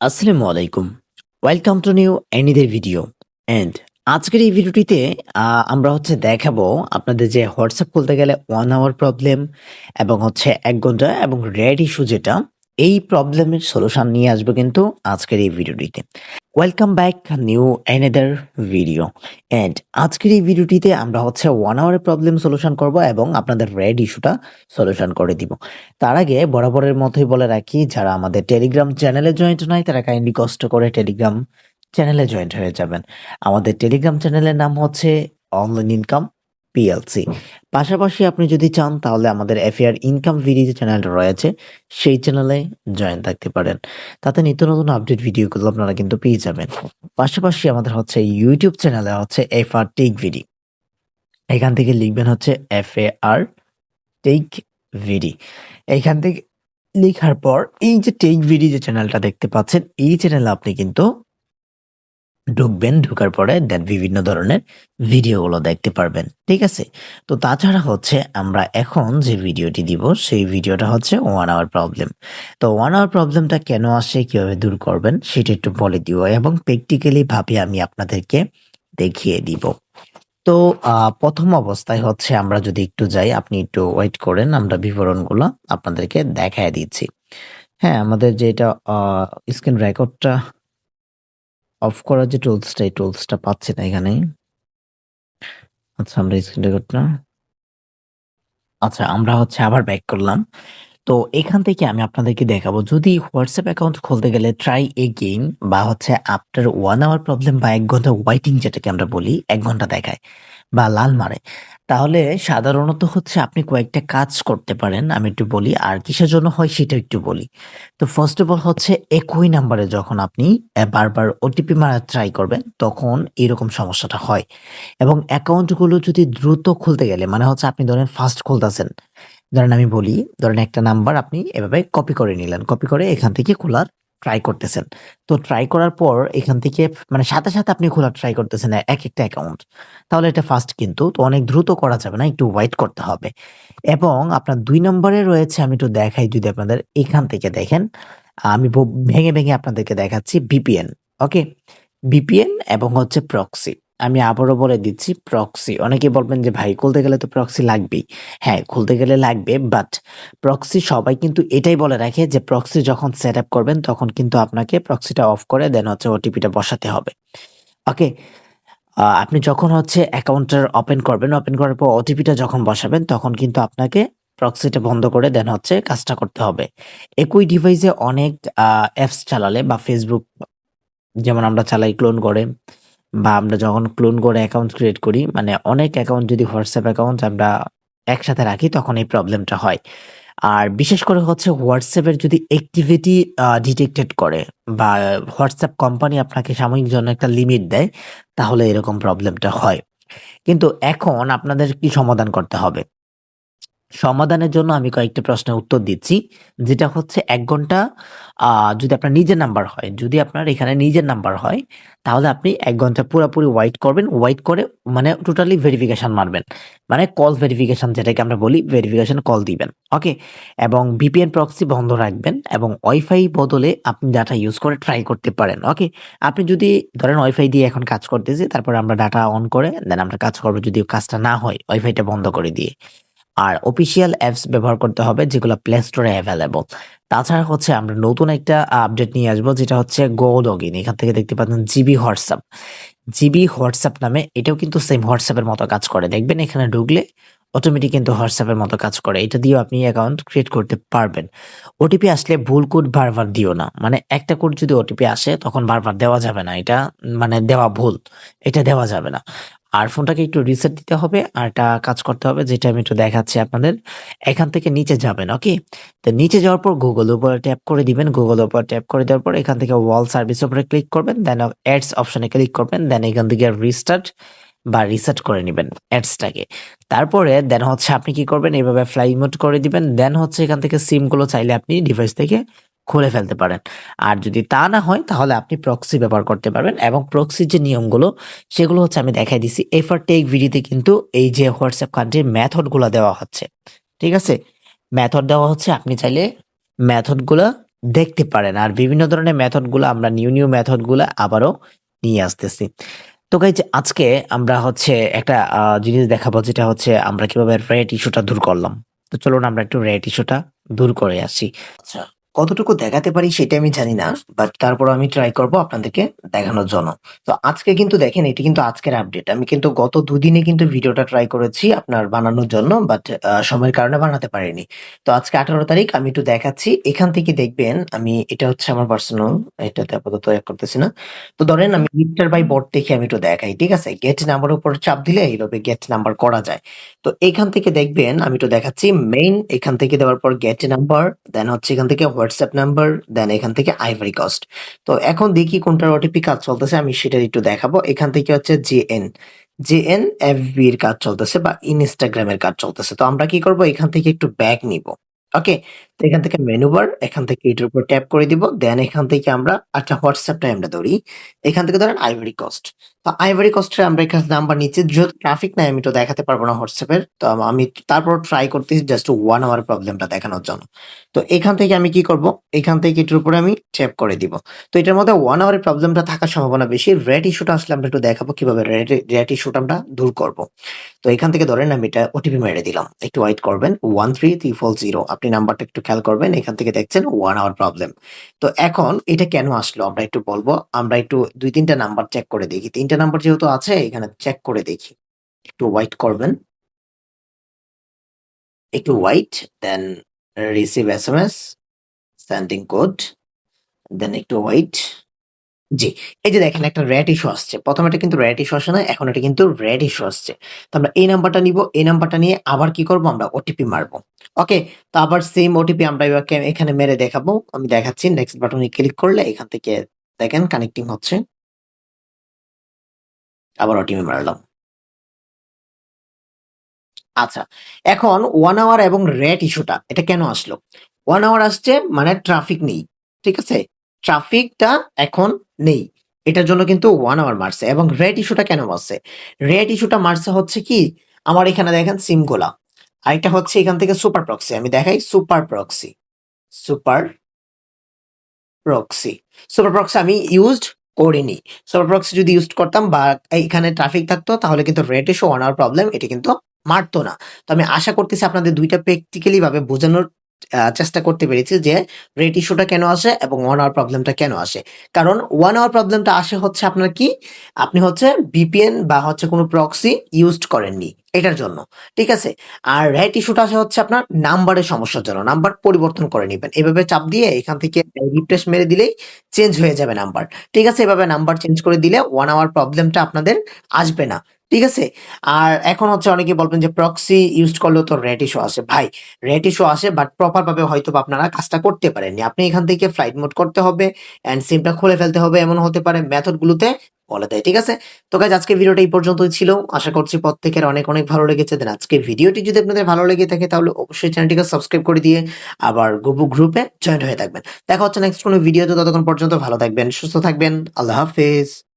আসসালামু আলাইকুম। Welcome to new another video. And আজকের এই ভিডিওটিতে আমরা দেখাবো আপনাদের যে WhatsApp খুলতে গেলে 1 আওয়ার প্রবলেম এবং ১ ঘন্টা এবং রেড ইস্যু যেটা, এই প্রবলেমের সলিউশন নিয়ে আসবো কিন্তু আজকের এই ভিডিওটিতে। Welcome back new another video. And আজকের এই ভিডিওটিতে আমরা 1 আওয়ারের প্রবলেম সলিউশন করব এবং আপনাদের রেড ইস্যুটা সলিউশন করে দিব। তার আগে বরাবরের মতোই বলে রাখি, যারা আমাদের টেলিগ্রাম চ্যানেলে জয়েন্ট নয় তারা কাইন্ডলি কষ্ট করে টেলিগ্রাম চ্যানেলে জয়েন্ট হয়ে যাবেন। আমাদের টেলিগ্রাম চ্যানেলের নাম হচ্ছে অনলাইন ইনকাম পিএলসি। পাশাপাশি আপনি যদি চান তাহলে আমাদের এফএআর ইনকাম ভিডিও যে চ্যানেলটা রয়েছে সেই চ্যানেলে জয়েন থাকতে পারেন। তাতে নিত্য নতুন আপডেট ভিডিওগুলো আপনারা কিন্তু পেয়ে যাবেন। পাশাপাশি আমাদের ইউটিউব চ্যানেলে এফআর টেক ভিডি। এখান থেকে লিখবেন এফএআর টেক ভিডি। এইখান থেকে লিখার পর এই যে টেক ভিডি যে চ্যানেলটা দেখতে পাচ্ছেন, এই চ্যানেলে আপনি কিন্তু ঢুকবেন। ঢোকার পরে দেন বিভিন্ন ধরনের ভিডিওগুলো দেখতে পারবেন। ঠিক আছে? তো তাছাড়া আমরা এখন যে ভিডিওটি দিব সেই ভিডিওটা 1 আওয়ার প্রবলেম। তো 1 আওয়ার প্রবলেমটা কেন আসে, কিভাবে দূর করবেন সেটা একটু বলে দিব এবং প্র্যাকটিক্যালি ভাবে আমি আপনাদেরকে দেখিয়ে দিব। তো ১ম অবস্থায় আমরা যদি একটু যাই, আপনি একটু ওয়েট করেন। আমরা বিবরণগুলো আপনাদেরকে দেখায় দিচ্ছি। হ্যাঁ, আমাদের যে এটা স্ক্রিন রেকর্ডটা অফ করার যে টুলসটা, এই টুলসটা পাচ্ছি না এখানে। আচ্ছা, আমরা স্ক্রিন রেকর্ডটা আচ্ছা, আমরা আবার ব্যাক করলাম। তো এখান থেকে আমি আপনাদেরকে দেখাবো, যদি WhatsApp অ্যাকাউন্ট খুলতে গেলে ট্রাই এগেইন বা আফটার 1 আওয়ার প্রবলেম বা ১ ঘন্টা ওয়েটিং যেটাকে আমরা বলি, ১ ঘন্টা দেখায় বা লাল মারে। তাহলে সাধারণত আপনি কয়েকটা কাজ করতে পারেন। আমি একটু বলি, আর কিসের জন্য হয় সেটা একটু বলি। তো ফার্স্ট অফ অল একই নাম্বারে যখন আপনি বারবার ওটিপি মারার ট্রাই করবেন, তখন এরকম সমস্যাটা হয়। এবং অ্যাকাউন্টগুলো যদি দ্রুত খুলতে গেলে মানে আপনি ধরেন ফার্স্ট খুলতাছেন। ধরেন আমি বলি, ধরেন একটা নাম্বার আপনি এভাবে কপি করে নিলেন। কপি করে এখান থেকে খোলার ট্রাই করতেছেন। তো ট্রাই করার পর এখান থেকে মানে সাথে আপনি খোলার ট্রাই করতেছেন একেকটা অ্যাকাউন্ট। তাহলে এটা ফার্স্ট কিন্তু তো অনেক দ্রুত করা যাবে না, একটু ওয়েট করতে হবে। এবং আপনার ২ নম্বরে রয়েছে, আমি একটু দেখাই যদি আপনাদের এখান থেকে দেখেন। আমি ভেঙে আপনাদেরকে দেখাচ্ছি VPN। ওকে? VPN এবং প্রক্সি। আমি আবারও বলে দিচ্ছি প্রক্সি। অনেকে বলবেন যে ভাই খুলতে গেলে তো প্রক্সি লাগবেই। হ্যাঁ, খুলতে গেলে লাগবে, বাট প্রক্সি সবাই কিন্তু এটাই বলে রাখে যে প্রক্সি যখন সেটআপ করবেন তখন কিন্তু আপনাকে প্রক্সিটা অফ করে দেন ওটিপিটা বসাতে হবে। ওকে? আপনি যখন অ্যাকাউন্টটা ওপেন করবেন, ওপেন করার পর ওটিপিটা যখন বসাবেন তখন কিন্তু আপনাকে প্রক্সিটা বন্ধ করে দেন কাজটা করতে হবে। একই ডিভাইসে অনেক অ্যাপস চালালে বা Facebook যেমন আমরা চালাই ক্লোন করে, বা আমরা যখন ক্লোন করে অ্যাকাউন্ট ক্রিয়েট করি, মানে অনেক অ্যাকাউন্ট যদি WhatsApp অ্যাকাউন্ট আমরা একসাথে রাখি তখন এই প্রবলেমটা হয়। আর বিশেষ করে WhatsApp এর যদি অ্যাক্টিভিটি ডিটেক্টেড করে বা WhatsApp কোম্পানি আপনাকে সাময়িক জন্য একটা লিমিট দেয়, তাহলে এরকম প্রবলেমটা হয়। কিন্তু এখন আপনাদের কি সমাধান করতে হবে? সমাধানের জন্য আমি কয়েকটা প্রশ্নের উত্তর দিচ্ছি। যেটা ১ ঘন্টা আ যদি আপনার নিজের নাম্বার হয়, যদি আপনার এখানে নিজের নাম্বার হয়, তাহলে আপনি ১ ঘন্টা পুরাপুরি ওয়েট করবেন। ওয়েট করে মানে টোটালি ভেরিফিকেশন মারবেন। মানে কল ভেরিফিকেশন যেটাকে আমরা বলি, ভেরিফিকেশন কল দিবেন। ওকে? এবং VPN প্রক্সি বন্ধ রাখবেন এবং ওয়াইফাই বদলে আপনি ডাটা ইউজ করে ট্রাই করতে পারেন। ওকে? আপনি যদি ধরেন ওয়াইফাই দিয়ে এখন কাজ করতেছি, তারপরে আমরা ডাটা অন করে দেন আমরা কাজ করব, যদি কাজটা না হয় ওয়াইফাইটা বন্ধ করে দিয়ে। আর অফিসিয়াল অ্যাপস ব্যবহার করতে হবে যেগুলো প্লে স্টোরে অ্যাভেলেবল। তাছাড়া আমরা নতুন একটা আপডেট নিয়ে আসবো, যেটা গো লগইন। এখান থেকে দেখতে পাচ্ছেন জিবি হোয়াটসঅ্যাপ। জিবি হোয়াটসঅ্যাপ নামে এটাও কিন্তু সেম হোয়াটসঅ্যাপ এর মতো কাজ করে। দেখবেন এখানে ঢুকলে অটোমেটিক কিন্তু হোয়াটসঅ্যাপ এর মতো কাজ করে। এটা দিয়েও আপনি অ্যাকাউন্ট ক্রিয়েট করতে পারবেন। ওটিপি আসলে ভুল কোড বারবার দিও না। মানে একটা কোড যদি ওটিপি আসে তখন বারবার দেওয়া যাবে না। এটা মানে দেওয়া ভুল। এটা দেওয়া যাবে না। আর ফোনটাকে একটু রিসেট দিতে হবে। আর একটা কাজ করতে হবে, যেটা আমি একটু দেখাচ্ছি আপনাদের। এখান থেকে নিচে যাবেন, ওকে? তো নিচে যাওয়ার পর গুগল উপরে ট্যাপ করে দিবেন। গুগল উপর ট্যাপ করে দেওয়ার পর এখান থেকে ওয়াল সার্ভিস উপরে ক্লিক করবেন। দেন অ্যাডস অপশনে ক্লিক করবেন। দেন এখান থেকে রিস্টার্ট বা রিসেট করে নিবেন অ্যাডসটাকে। তারপরে দেন আপনি কি করবেন, এভাবে ফ্লাই মোড করে দিবেন। দেন এখান থেকে সিমগুলো চাইলে আপনি ডিভাইস থেকে খুলে ফেলতে পারেন। আর যদি তা না হয় তাহলে আপনি প্রক্সি ব্যবহার করতে পারবেন এবং প্রক্সির যে নিয়মগুলো সেগুলো আমি দেখাই দিছি। এফআর টেক ভিডিওতে কিন্তু এই যে WhatsApp কান্ট্রির মেথড গুলা দেওয়া হচ্ছে। ঠিক আছে? মেথড দেওয়া হচ্ছে। আপনি চাইলে মেথড গুলা দেখতে পারেন। আর বিভিন্ন ধরনের মেথডগুলো আমরা নিউ মেথডগুলা আবারও নিয়ে আসতেছি। তো গাইজ আজকে আমরা হচ্ছে একটা জিনিস দেখাবো যেটা হচ্ছে আমরা কিভাবে রেট ইস্যুটা দূর করলাম। তো চলুন আমরা একটু রেট ইস্যুটা দূর করে আসি। আচ্ছা, কতটুকু দেখাতে পারি সেটা আমি জানি না। বাট তারপরেও আমি ট্রাই করব আপনাদেরকে দেখানোর জন্য। তো আজকে কিন্তু দেখেন এটি কিন্তু আজকের আপডেট। আমি কিন্তু গত ২ দিনে কিন্তু ভিডিওটা ট্রাই করেছি আপনার বানানোর জন্য। বাট সময়ের কারণে বানাতে পারিনি। তো আজকে ১৮ তারিখ আমি একটু দেখাচ্ছি। এখান থেকে দেখবেন আমি এটা হচ্ছে আমার পার্সোনাল, এটাতে আপাতত করতেছি না। তো ধরেন আমি লিটার বাই বোর্ড দেখে আমি একটু দেখাই। ঠিক আছে? গেট নাম্বার উপর চাপ দিলে এইভাবে গেট নাম্বার করা যায়। তো এখান থেকে দেখবেন আমি একটু দেখাচ্ছি মেইন এখান থেকে দেওয়ার পর গেট নাম্বার, দেন হচ্ছে এখান থেকে হোয়াটসঅ্যাপ নাম্বার, দেন এখান থেকে আইভরি কোস্ট। তো এখন দেখি কোনটার ওটিপি কাজ চলতেছে আমি সেটা একটু দেখাবো। এখান থেকে হচ্ছে জেএন এফবি এর কাজ চলতেছে বা ইনস্টাগ্রাম এর কাজ চলতেছে। তো আমরা কি করব এখান থেকে একটু ব্যাক নিব। ওকে? তো এখান থেকে মেনু বার এখান থেকে এটার উপর ট্যাপ করে দিব। দেন এখান থেকে আমরা আচ্ছা হোয়াটসঅ্যাপটাই আমরা ধরি। এখান থেকে ধরেন আইভরি কোস্ট। তো আইভরি কোস্টের আমরা এখানে নাম্বার নিচ্ছি। যেহেতু ট্রাফিক নাই আমি তো দেখাতে পারবো না হোয়াটসঅ্যাপের। তো আমি তারপর ট্রাই করতেছি জাস্ট 1 আওয়ার প্রবলেমটা দেখানোর জন্য। তো এখান থেকে আমি কি করব? এখান থেকে এটার উপরে আমি ট্যাপ করে দিব। তো এটার মধ্যে 1 আওয়ারের প্রবলেমটা থাকার সম্ভাবনা বেশি। রেট ইস্যুটা আসলে আমরা একটু দেখাবো কিভাবে রেট ইস্যুটা আমরা দূর করব। তো এখান থেকে ধরেন আমি এটা ওটিপি মেরে দিলাম। একটু ওয়েট করবেন। 13340 আপনি নাম্বারটা একটু খেয়াল করবেন। এখান থেকে দেখছেন 1 আওয়ার প্রবলেম। তো এখন এটা কেন আসলো আমরা একটু বলবো। আমরা একটু ২-৩ টা নাম্বার চেক করে দেখি। ৩ টা নাম্বার যেহেতু আছে এখানে চেক করে দেখি। একটু ওয়েট করবেন। একটু ওয়েট, দেন রিসিভ এসএমএস, সেন্ডিং কোড, দেন একটু ওয়েট। জি, এই যে দেখেন একটা রেড ইস্যু আসছে। ১ম এটা কিন্তু রেড ইস্যু আসে না, এখন এটা কিন্তু রেড ইস্যু আসছে। তো আমরা এই নাম্বারটা নিবো, এই নাম্বারটা নিয়ে আবার কি করব আমরা ওটিপি মারবো। ওকে? তো আবার সেম ওটিপি আমরা এখানে মেরে দেখাবো। আমি দেখাচ্ছি নেক্সট বাটনে ক্লিক করলে এখান থেকে দেখেন কানেক্টিং হচ্ছে। আবার ওটিপি মারলাম। আচ্ছা, এখন 1 আওয়ার এবং রেট ইস্যুটা এটা কেন আসলো? 1 আওয়ার আসছে মানে ট্রাফিক নেই। ঠিক আছে? ট্রাফিকটা এখন নেই। এটার জন্য কিন্তু 1 আওয়ার মারছে এবং রেট ইস্যুটা কেন মারছে? রেট ইস্যুটা মারছে হচ্ছে কি আমার এখানে দেখেন সিমগুলা। আরেকটা হচ্ছে এখান থেকে সুপার প্রক্সি। আমি দেখাই super proxy. Super proxy. Super proxy আমি ইউজড করিনি। সুপার প্রক্সি যদি ইউজড করতাম বা এইখানে ট্রাফিক থাকতো তাহলে কিন্তু রেট ইস্যু 1 আওয়ার প্রবলেম এটি কিন্তু মারতো না। তো আমি আশা করতেছি আপনাদের ২ টা প্র্যাকটিক্যালি ভাবে বোঝানোর চেষ্টা করতে পেরেছি যে রেট ইস্যুটা কেন আসে এবং 1 আওয়ার প্রবলেমটা কেন আসে। কারণ 1 আওয়ার প্রবলেমটা আসে হচ্ছে আপনার কি? আপনি হচ্ছে ভিপিএন বা হচ্ছে কোনো প্রক্সি ইউজড করেননি। এটার জন্য। ঠিক আছে? আর রেট ইস্যুটা আসে হচ্ছে আপনার নাম্বারের সমস্যার জন্য। নাম্বার পরিবর্তন করে নিবেন। এভাবে চাপ দিয়ে এখান থেকে রিফ্রেশ মেরে দিলেই চেঞ্জ হয়ে যাবে নাম্বার। ঠিক আছে? এভাবে নাম্বার চেঞ্জ করে দিলে 1 আওয়ার প্রবলেমটা আপনাদের আসবে না। ঠিক আছে? আর এখন হচ্ছে অনেকে বলবেন যে প্রক্সি ইউজ করলেও তো রেট ইস্যু আসে। ভাই রেট ইস্যু আসে বাট প্রপার ভাবে হয়তোবা আপনারা কাজটা করতে পারেননি। আপনি এখান থেকে ফ্লাইট মোড করতে হবে অ্যান্ড সিমটা খুলে ফেলতে হবে এমন হতে পারে মেথড গুলোতে বলে দেয়। ঠিক আছে? তো গাইজ আজকের ভিডিওটা এই পর্যন্তই ছিল। আশা করছি প্রত্যেকের অনেক ভালো লেগেছে। দেন আজকের ভিডিওটি যদি আপনাদের ভালো লেগে থাকে তাহলে অবশ্যই চ্যানেলটিকে সাবস্ক্রাইব করে দিয়ে আবার গ্রুপে জয়েন্ট হয়ে থাকবেন। দেখা হচ্ছে নেক্সট কোনো ভিডিওতে ততক্ষণ পর্যন্ত ভালো থাকবেন, সুস্থ থাকবেন। আল্লাহ হাফেজ।